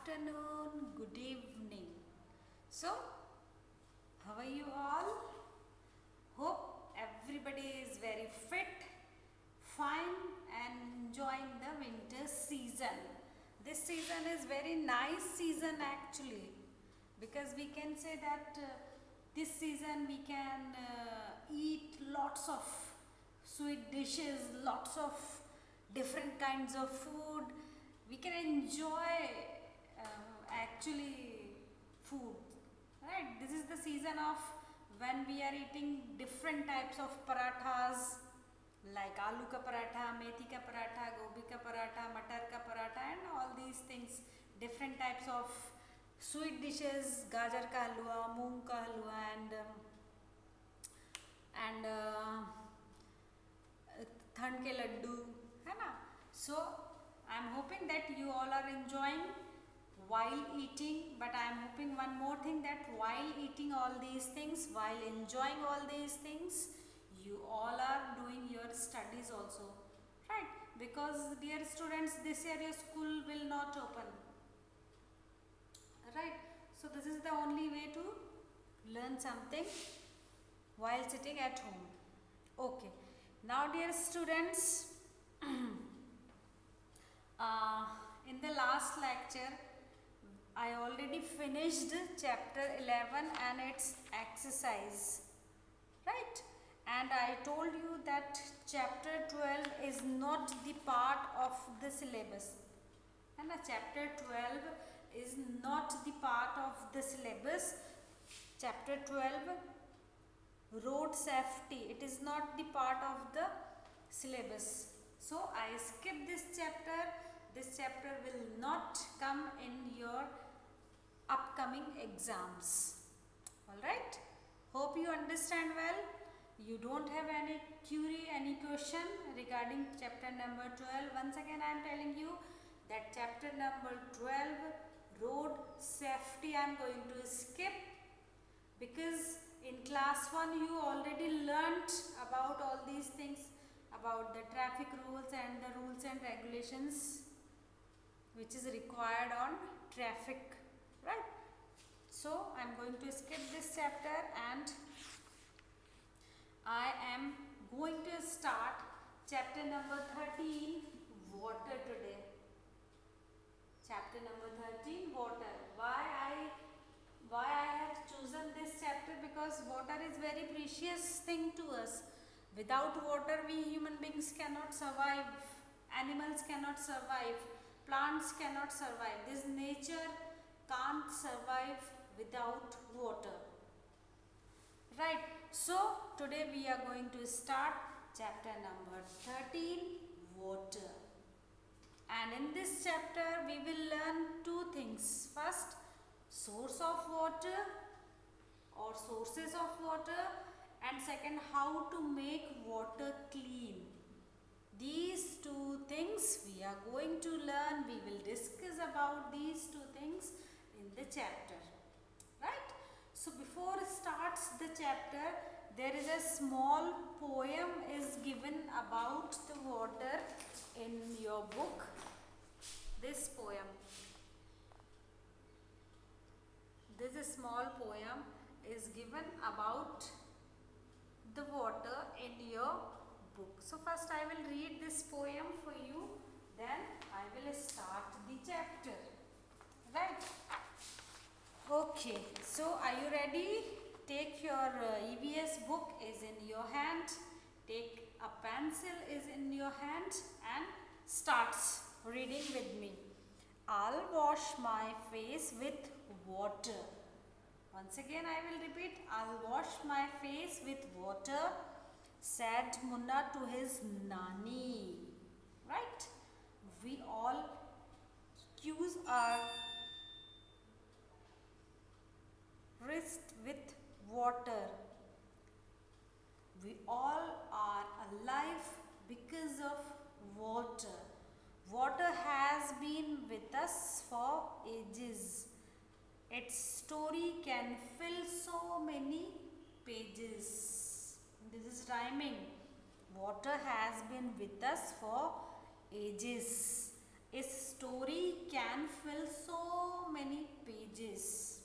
afternoon, good evening. So, how are you all? Hope everybody is very fit, fine, and enjoying the winter season. This season is very nice season actually, because we can say that this season we can eat lots of sweet dishes, lots of different kinds of food. We can enjoy actually food, right? This is the season of when we are eating different types of parathas like aloo ka paratha, methi ka paratha, gobi ka paratha, matar ka paratha, and all these things. Different types of sweet dishes, gajar ka halwa, moong ka halwa, and thand ke laddu, है ना? So I am hoping that you all are enjoying while eating, but I am hoping one more thing, that while eating all these things, while enjoying all these things, you all are doing your studies also, right? Because dear students, this year your school will not open, right? So this is the only way to learn something while sitting at home. Okay, now dear students, in the last lecture I already finished chapter 11 and its exercise, right? And I told you that chapter 12 is not the part of the syllabus, and chapter 12 is not the part of the syllabus. Chapter 12, road safety, it is not the part of the syllabus. So I skip this chapter. This chapter will not come in your upcoming exams. Alright? Hope you understand well. You don't have any query, any question regarding chapter number 12. Once again I am telling you that chapter number 12, road safety, I am going to skip, because in class 1 you already learnt about all these things, about the traffic rules and the rules and regulations which is required on traffic, right? So I am going to skip this chapter and I am going to start chapter number 13, water, today. Chapter number 13, water. Why I have chosen this chapter? Because water is very precious thing to us. Without water we human beings cannot survive, animals cannot survive, plants cannot survive. This nature can't survive without water, right? So today we are going to start chapter number 13, water. And in this chapter we will learn two things. First, source of water or sources of water, and second, how to make water clean. These two things we are going to learn. We will discuss about these two things in the chapter, right? So before starts the chapter, there is a small poem is given about the water in your book. This poem, this small poem is given about the water in your book. So first I will read this poem for you, then I will start the chapter, right? Okay, so are you ready? Take your EVS book is in your hand, take a pencil is in your hand, and starts reading with me. I'll wash my face with water. Once again I will repeat, I'll wash my face with water, said Munna to his Nani, right? We all use our wrist with water. We all are alive because of water. Water has been with us for ages. Its story can fill so many pages. This is rhyming. Water has been with us for ages. A story can fill so many pages.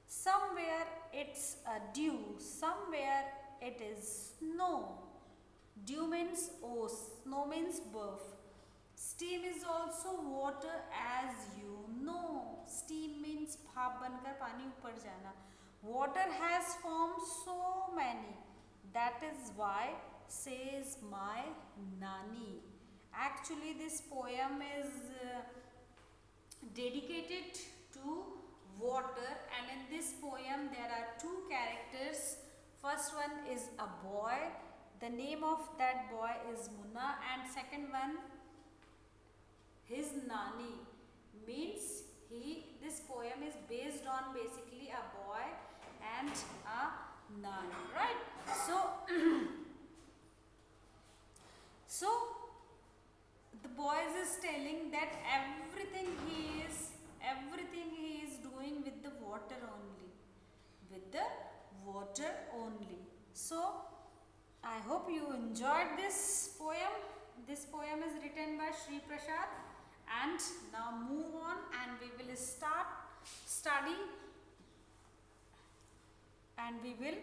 Somewhere it's a dew, somewhere it is snow. Dew means O, snow means birth. Steam is also water as you know. Steam means भाप बनकर पानी ऊपर जाना. Water has formed so many. That is why says my Nani. Actually, this poem is dedicated to water, and in this poem there are two characters. First one is a boy. The name of that boy is Munna, and second one, his Nani, means this poem is based on basically a boy and a Nani, right? So the boy is telling that everything he is doing with the water only, so I hope you enjoyed this poem. This poem is written by Sri Prasad, and now move on and we will start study, and we will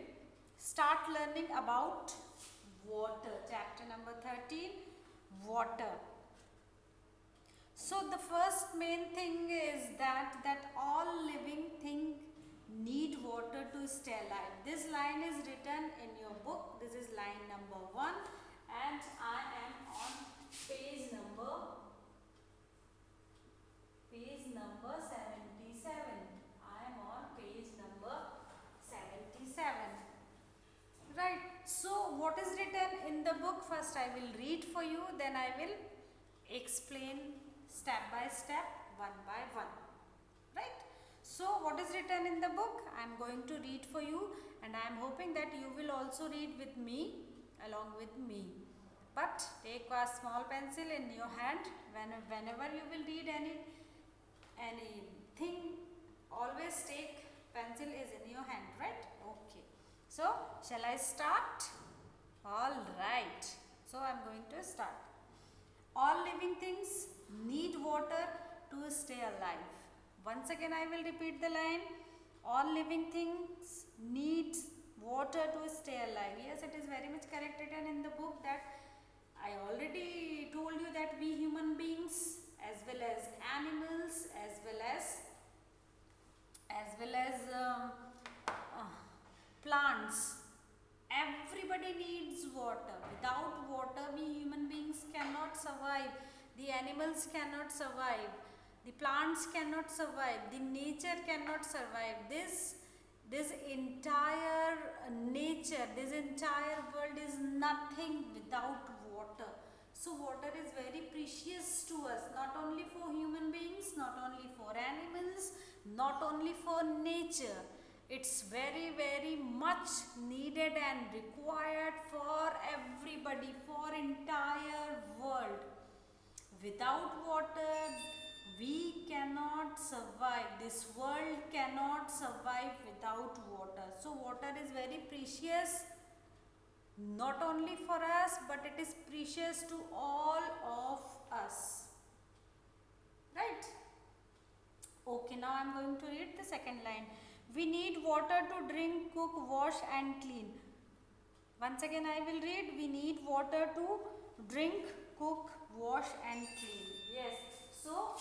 start learning about water. Chapter number 13, water. So the first main thing is that all living things need water to stay alive. This line is written in your book. This is line number 1, and I am on page number 77. I am on page number 77. Right. So what is written in the book? First I will read for you, then I will explain step by step, one by one. Right. So what is written in the book? I am going to read for you, and I am hoping that you will also read with me, along with me. But take a small pencil in your hand. Whenever you will read anything, always take pencil is in your hand, right? Okay. So shall I start? All right. So I am going to start. All living things need water to stay alive. Once again I will repeat the line. All living things need water to stay alive. Yes, it is very much correct written in the book. That I already told you that we human beings, as well as animals, as well as plants, everybody needs water. Without water, we human beings cannot survive. The animals cannot survive. The plants cannot survive. The nature cannot survive. This entire nature, this entire world is nothing without water. So water is very precious to us, not only for human beings, not only for animals, not only for nature. It's very, very much needed and required for everybody, for entire world. Without water, we cannot survive. This world cannot survive without water. So water is very precious, not only for us, but it is precious to all of us. Right? Okay, now I am going to read the second line. We need water to drink, cook, wash and clean. Once again I will read. We need water to drink, cook, wash and clean. Yes. So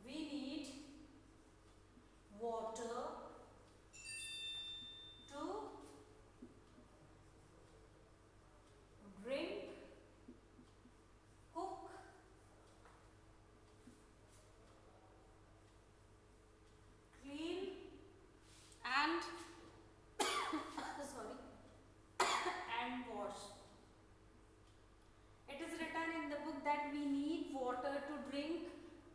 we need water to drink, cook, clean and sorry and wash. It is written in the book that we need water to drink,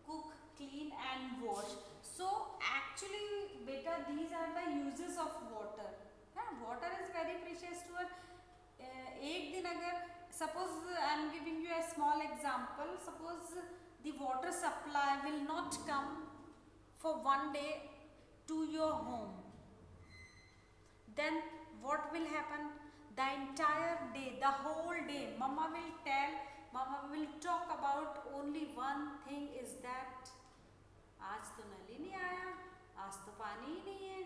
cook, clean and wash. So actually beta, these are the uses of water. Water is very precious to us. एक दिन अगर suppose I am giving you a small example. Suppose the water supply will not come for one day to your home. Then what will happen? The entire day, the whole day, mama will tell Mama will talk about only one thing is that आज तो नल ही नहीं आया, आज तो पानी ही नहीं है,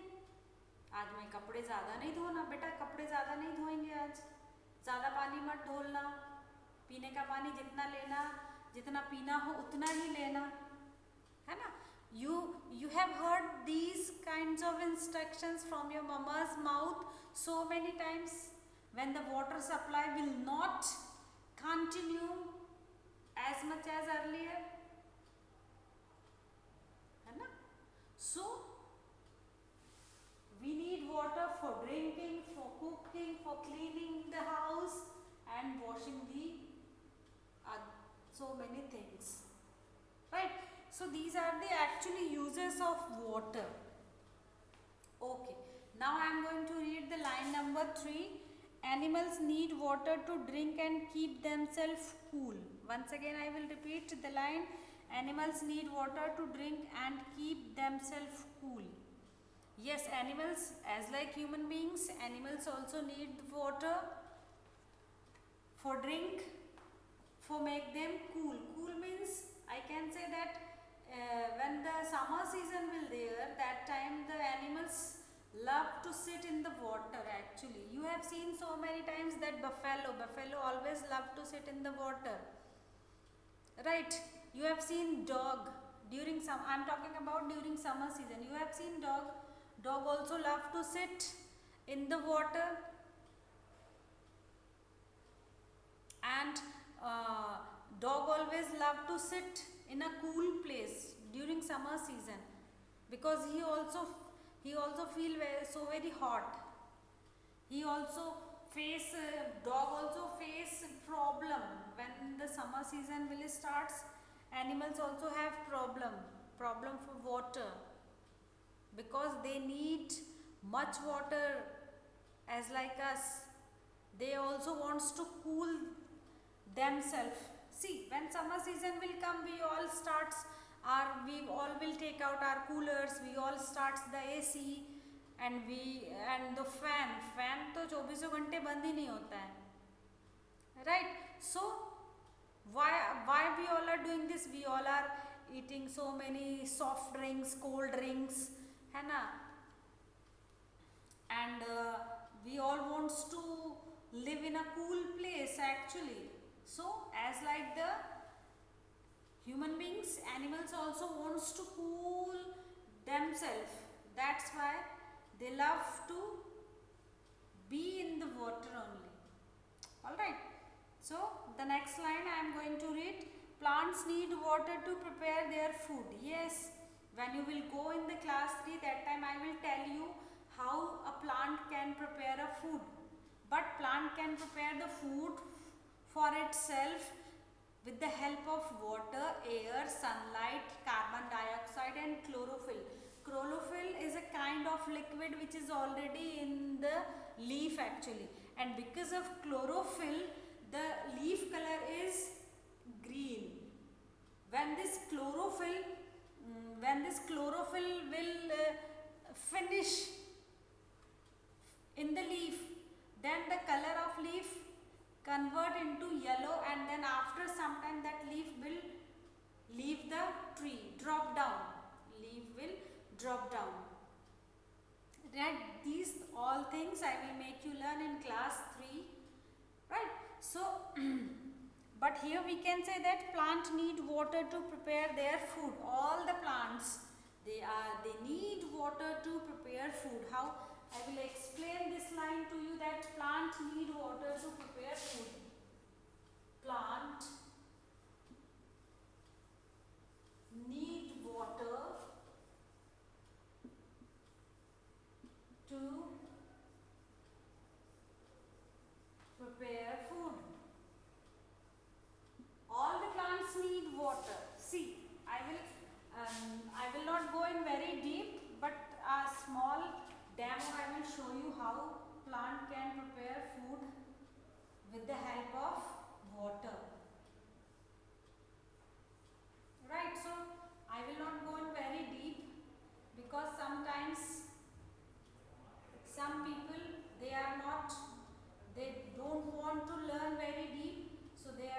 आज मैं कपड़े ज़्यादा नहीं धोना। बेटा कपड़े ज़्यादा नहीं धोएंगे आज, ज़्यादा पानी मत ढोलना, पीने का पानी जितना लेना, जितना पीना हो उतना ही लेना, है ना। You have heard these kinds of instructions from your mama's mouth so many times when the water supply will not continue as much as earlier, है ना। So we need water for drinking, for cooking, for cleaning the house and washing the so many things, right? So these are the actually uses of water. Okay, now I am going to read the line number 3. Animals need water to drink and keep themselves cool. Once again I will repeat the line. Animals need water to drink and keep themselves cool. Yes, animals, as like human beings, animals also need water for drink, for make them cool. Cool means I can say that when the summer season will there, that time the animals love to sit in the water. Actually, you have seen so many times that buffalo always love to sit in the water, right? You have seen dog during I'm talking about during summer season. You have seen dog also love to sit in the water, and dog always love to sit in a cool place during summer season because he also feel very hot. He also dog also face problem when the summer season will starts. Animals also have problem for water because they need much water as like us. They also wants to cool themselves. See, when summer season will come, we all will take out our coolers, we all starts the AC and the fan तो 24 घंटे बंद ही नहीं होता है, right? So why we all are doing this? We all are eating so many soft drinks, cold drinks, है ना, and we all wants to live in a cool place actually. So as like the human beings, animals also wants to cool themselves. That's why they love to be in the water only. Alright. So the next line I am going to read. Plants need water to prepare their food. Yes. When you will go in the class 3, that time I will tell you how a plant can prepare a food. But plant can prepare the food for itself with the help of water, air, sunlight, carbon dioxide and chlorophyll. Chlorophyll is a kind of liquid which is already in the leaf actually, and because of chlorophyll the leaf color is green. When this chlorophyll will finish in the leaf, then the color of leaf convert into yellow, and then after some time that leaf will leave the tree, drop down. Leaf will drop down. Right? These all things I will make you learn in class 3. Right? So, but here we can say that plant need water to prepare their food. All the plants, they need water to prepare food. How? I will explain this line to you that plant need water to prepare food. Plant need water to prepare food. All the plants need water. See, I will not go in very deep, but a small demo I will show you how plant can prepare food with the help of water. Right, so I will not go in very deep because sometimes some people they don't want to learn very deep, so they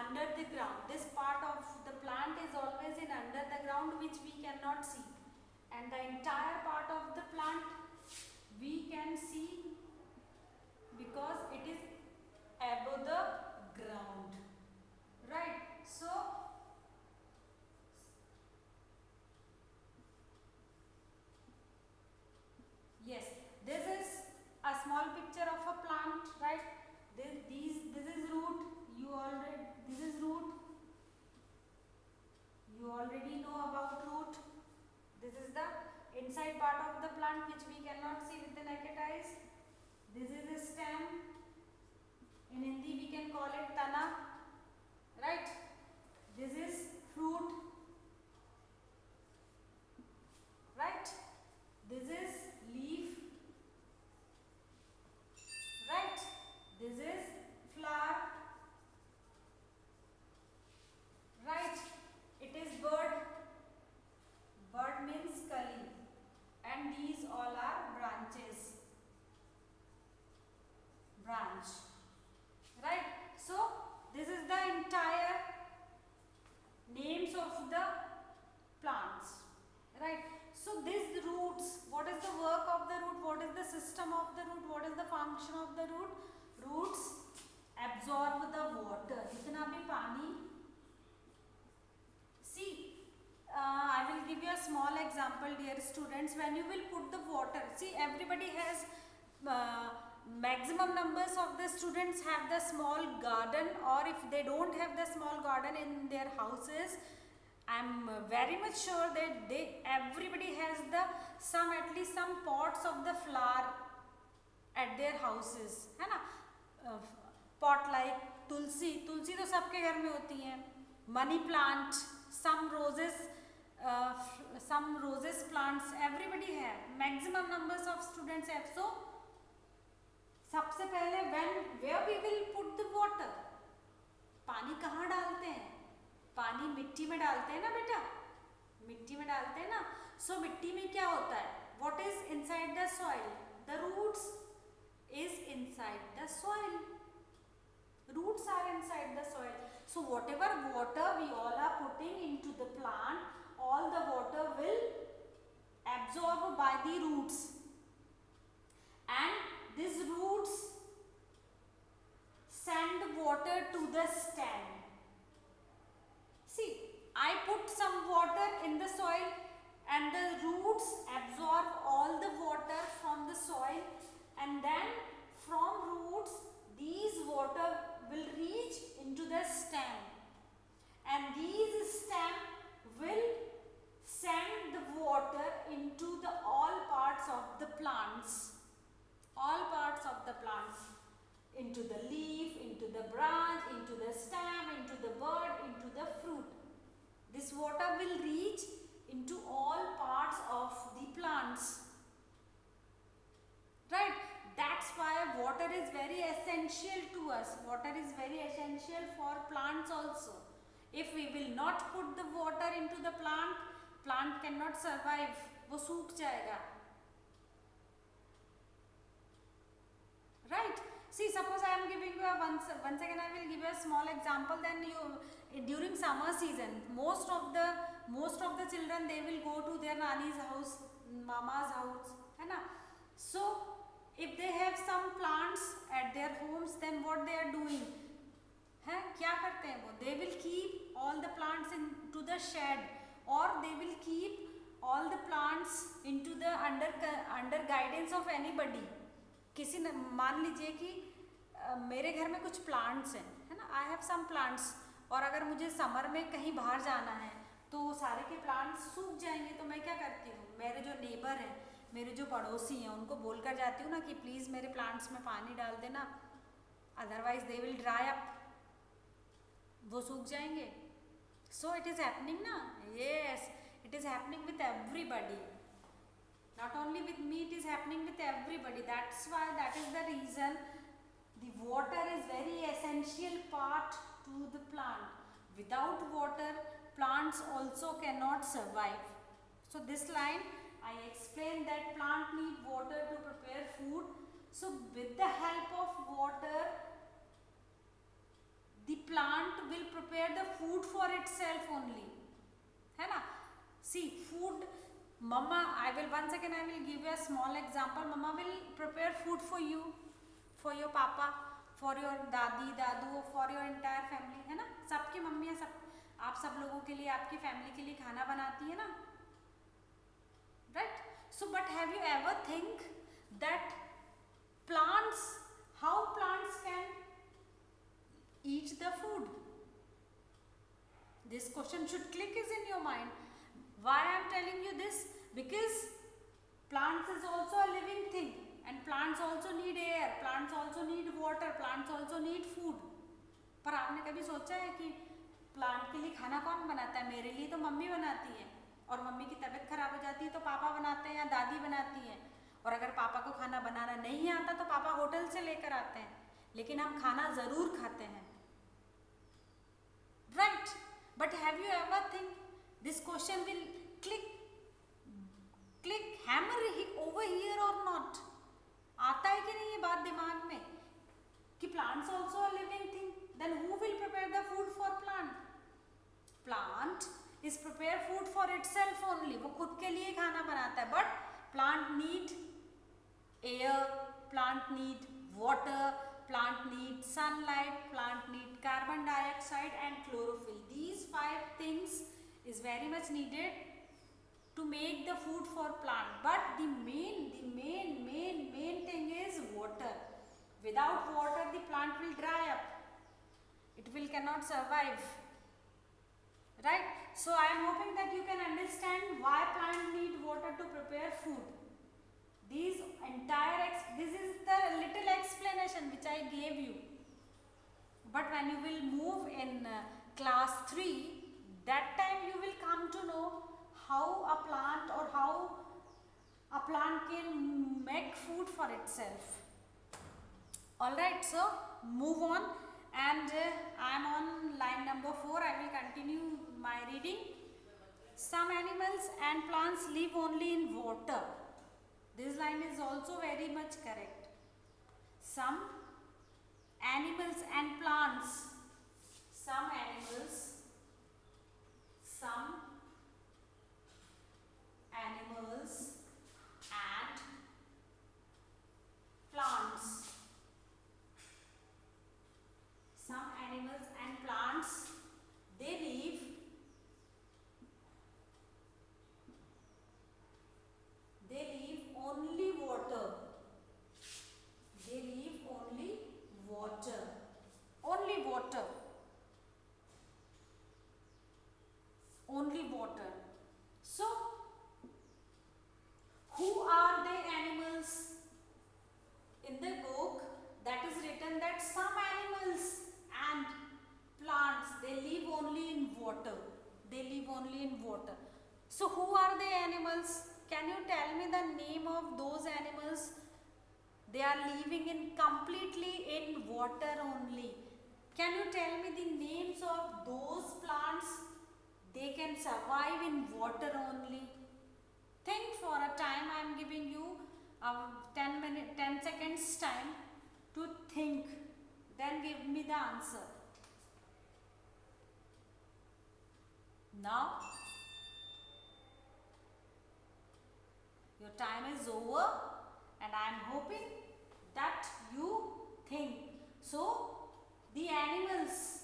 under the ground. This part of the plant is always in under the ground, which we cannot see, and the entire part of the plant we can see because it is above the ground, right? So yes, this is a small picture of a plant, right? This is root. This is root. You already know about root. This is the inside part of the plant which we cannot see with the naked eyes. This is a stem. In Hindi we can call it tana, right? This is fruit, right? This is leaf, right? This is flower, right? It is bird. Bird means kali, and these all are branches. Branch, right? So this is the entire names of the plants, right? So these roots, what is the work of the root? What is the system of the root? What is the function of the root? Roots absorb the water. जितना भी पानी, see, I will give you a small example, dear students. When you will put the water, see, everybody has maximum numbers of the students have the small garden, or if they don't have the small garden in their houses, I'm very much sure that everybody has the at least some pots of the flower at their houses, है ना? Pot like तुलसी तो सबके घर में होती है. Money plant, some roses plants, everybody have. Maximum numbers of students have. So सबसे पहले where we will put the water, पानी कहाँ डालते हैं? पानी मिट्टी में डालते हैं ना बेटा, मिट्टी में डालते हैं ना. सो मिट्टी में क्या होता है? What is inside the soil? The roots is inside the soil. Roots are inside the soil. So whatever water we all are putting into the plant, all the water will absorb by the roots, and these roots send water to the stem. See, I put some water in the soil and the roots absorb all the water from the soil, and then from roots these water will reach into the stem, and these stem will send the water into the all parts of the plants. All parts of the plants, into the leaf, into the branch, into the stem, into the bud, into the fruit. This water will reach into all parts of the plants, right? That's why water is very essential to us. Water is very essential for plants also. If we will not put the water into the plant, plant cannot survive. वो सूख जाएगा. Right? See, suppose I am giving you a once again I will give you a small example. Then you, during summer season, most of the children, they will go to their nani's house, mama's house, है ना? So if they have some plants at their homes, then what they are doing? है क्या करते हैं वो? They will keep all the plants into the shed, or they will keep all the plants into the under guidance of anybody. किसी ने मान लीजिए कि मेरे घर में कुछ प्लांट्स हैं, है ना? आई हैव सम प्लांट्स, और अगर मुझे समर में कहीं बाहर जाना है तो सारे के प्लांट्स सूख जाएंगे. तो मैं क्या करती हूँ, मेरे जो नेबर हैं, मेरे जो पड़ोसी हैं, उनको बोल कर जाती हूँ ना कि प्लीज़ मेरे प्लांट्स में पानी डाल देना, otherwise they will dry up, वो सूख जाएंगे. सो इट इज़ हैपनिंग ना. Yes, it is happening with everybody. Not only with me, it is happening with everybody. That's why, that is the reason the water is very essential part to the plant. Without water, plants also cannot survive. So this line, I explained that plant need water to prepare food. So with the help of water, the plant will prepare the food for itself only, है ना. See, food, mama, I will once again I will give you a small example. Mama will prepare food for you, for your papa, for your दादी दादू, for your entire family, है ना. सबकी मम्मियाँ, सब आप सब लोगों के लिए, आपकी फैमिली के लिए खाना बनाती है ना, right? So but have you ever think that plants, how plants can eat the food? This question should click is in your mind. Why I am telling you this? Because plants is also a living thing, and plants also need air, plants also need water, plants also need food. पर आपने कभी सोचा है कि plant के लिए खाना कौन बनाता है? मेरे लिए तो मम्मी बनाती है, और मम्मी की तबीयत खराब हो जाती है तो पापा बनाते हैं या दादी बनाती है, और अगर पापा को खाना बनाना नहीं आता तो पापा होटल से लेकर आते हैं, लेकिन हम खाना ज़रूर खाते हैं, right? But have you ever think this question will click hammer over here or not? आता है कि नहीं ये बात दिमाग में कि plants also a living thing? Then who will prepare the food for plant? Plant is prepare food for itself only. वो खुद के लिए खाना बनाता है, but plant need air, plant need water, plant need sunlight, plant need carbon dioxide and chlorophyll. These 5 things is very much needed to make the food for plant. But the main thing is water. Without water the plant will dry up, it will cannot survive, right? So I am hoping that you can understand why plant need water to prepare food. This is the little explanation which I gave you, but when you will move in class 3, that time you will come to know how a plant or how a plant can make food for itself. Alright, so move on, and I am on line number 4. I will continue my reading. Some animals and plants live only in water. This line is also very much correct. Some animals and plants, some animals and plants, some animals and plants, they live only water. They live only water. Only water. Only water. So, who are the animals? In the book that is written that some animals and plants, they live only in water. They live only in water. So, who are the animals? Can you tell me the name of those animals? They are living in completely in water only. Can you tell me the names of those plants? They can survive in water only. Think for a time. I am giving you 10 seconds time to think. Then give me the answer. Now your time is over, and I am hoping that you think. So the animals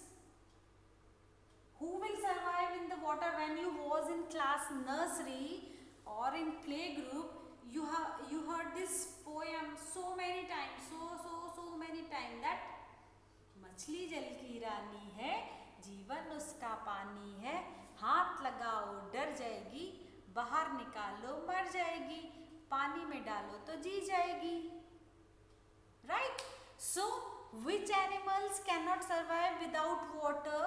who will survive in the water, when you was in class nursery or in playgroup, you heard this poem so many times, so many times, that मछली जल की रानी है, जीवन उसका पानी है, हाथ लगाओ डर जाएगी, बाहर निकालो मर जाएगी, पानी में डालो तो जी जाएगी, right? So which animals cannot survive without water?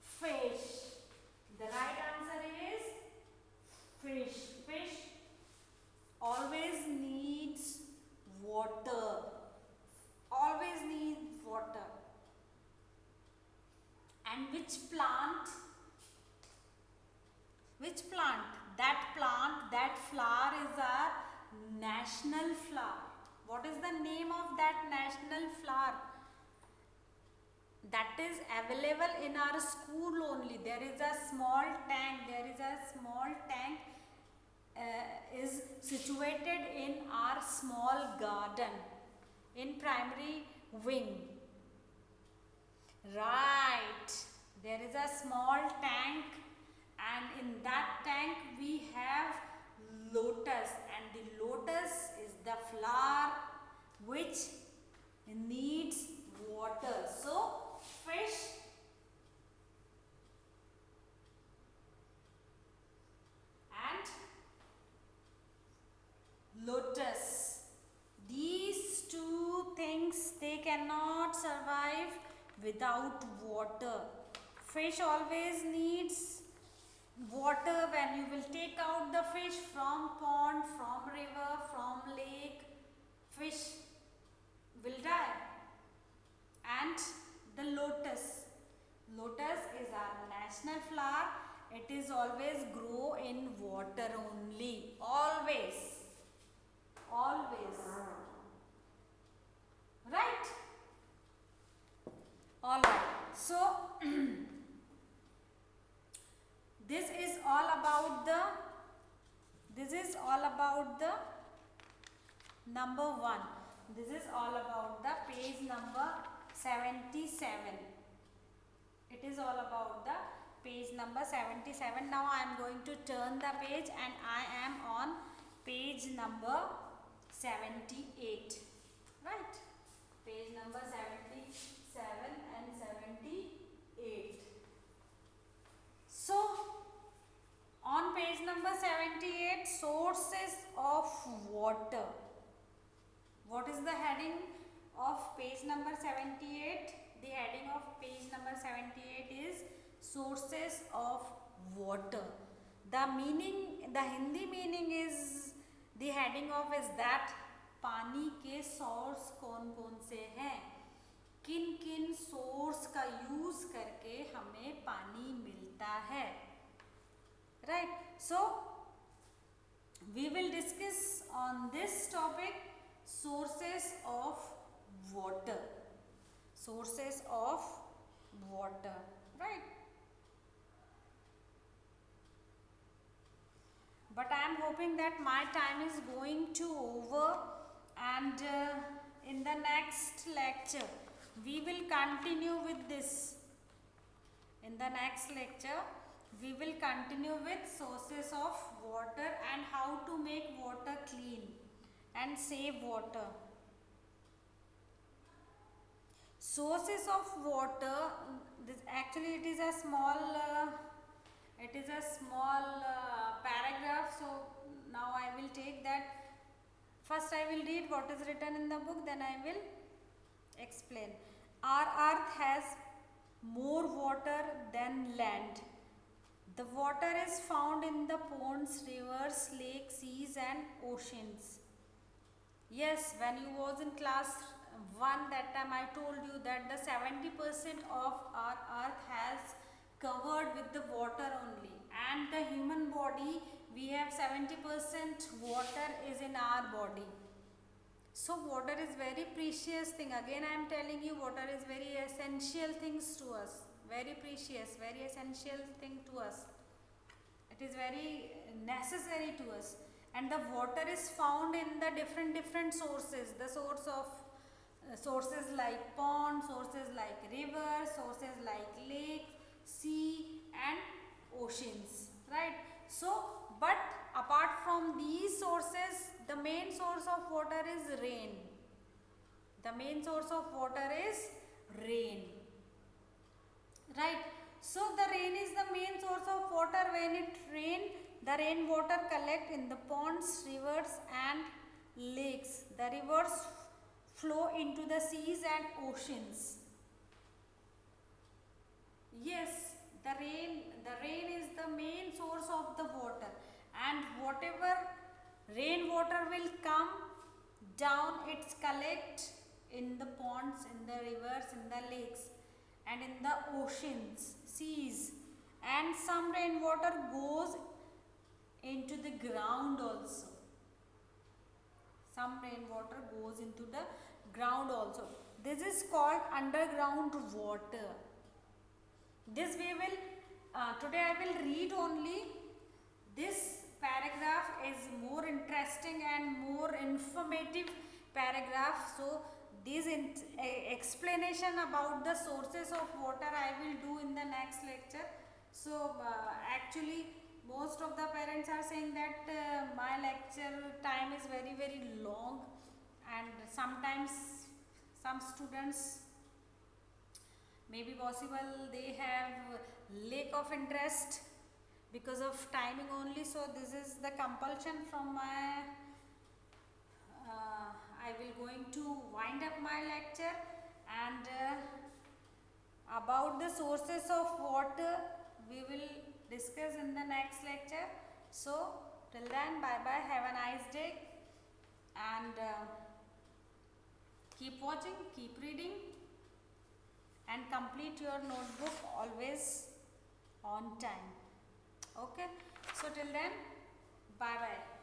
Fish. The right answer is fish. Fish always needs water. Always needs water. And which plant? Which plant? That flower is our national flower. What is the name of that national flower? that is available in our school only. There is a small tank, is situated in our small garden in primary wing. Right, there is a small tank, and in that tank we have lotus, and the lotus is the flower which needs water. So fish and lotus, these two things, they cannot survive without water. Fish always needs water. When you will take out the fish from pond, from river, from lake, fish will die. And the lotus is our national flower. It is always grow in water only, always, right? All right, so this is all about the number 1. This is all about the page number 77. It is all about the page number 77. Now I am going to turn the page and I am on page number 78. Right? Page number 77 and 78. So, on page number 78, sources of water. What is the heading of page number 78? The heading of page number 78 is sources of water. The meaning, the Hindi meaning is, the heading of is that पानी के source कौन कौन से हैं, किन किन source का use करके हमें पानी मिलता है. Right? So, we will discuss on this topic, sources of water. Sources of water. Right? But I am hoping that my time is going to over, and in the next lecture we will continue with this. In the next lecture we will continue with sources of water and how to make water clean and save water. Sources of water, this actually it is a small paragraph, so now I will take that. First I will read what is written in the book, then I will explain. Our earth has more water than land. The water is found in the ponds, rivers, lakes, seas and oceans. Yes, when you was in class 1, that time I told you that the 70% of our earth has covered with the water only, and the human body, we have 70% water is in our body. So water is very precious thing. Again I am telling you, water is very essential things to us. Very precious, very essential thing to us. It is very necessary to us. And the water is found in the different sources. The sources like pond, sources like river, sources like lake, sea and oceans. Right? So, but apart from these sources, the main source of water is rain. The main source of water is rain. Right? So, the rain is the main source of water. When it rains, the rainwater collect in the ponds, rivers and lakes. The rivers flow into the seas and oceans. Yes, the rain is the main source of the water, and whatever rainwater will come down, it's collect in the ponds, in the rivers, in the lakes and in the oceans, seas, and some rainwater goes into the ground also. Some rainwater goes into the ground also. This is called underground water. This we will today I will read only. This paragraph is more interesting and more informative paragraph. So this explanation about the sources of water I will do in the next lecture. So actually most of the parents are saying that my lecture time is very long, and sometimes some students maybe possible they have lack of interest because of timing only. So this is the compulsion from my I will going to wind up my lecture, and about the sources of water we will discuss in the next lecture. So till then, bye bye, have a nice day, and keep watching, keep reading, and complete your notebook always on time. Okay, so till then, bye bye.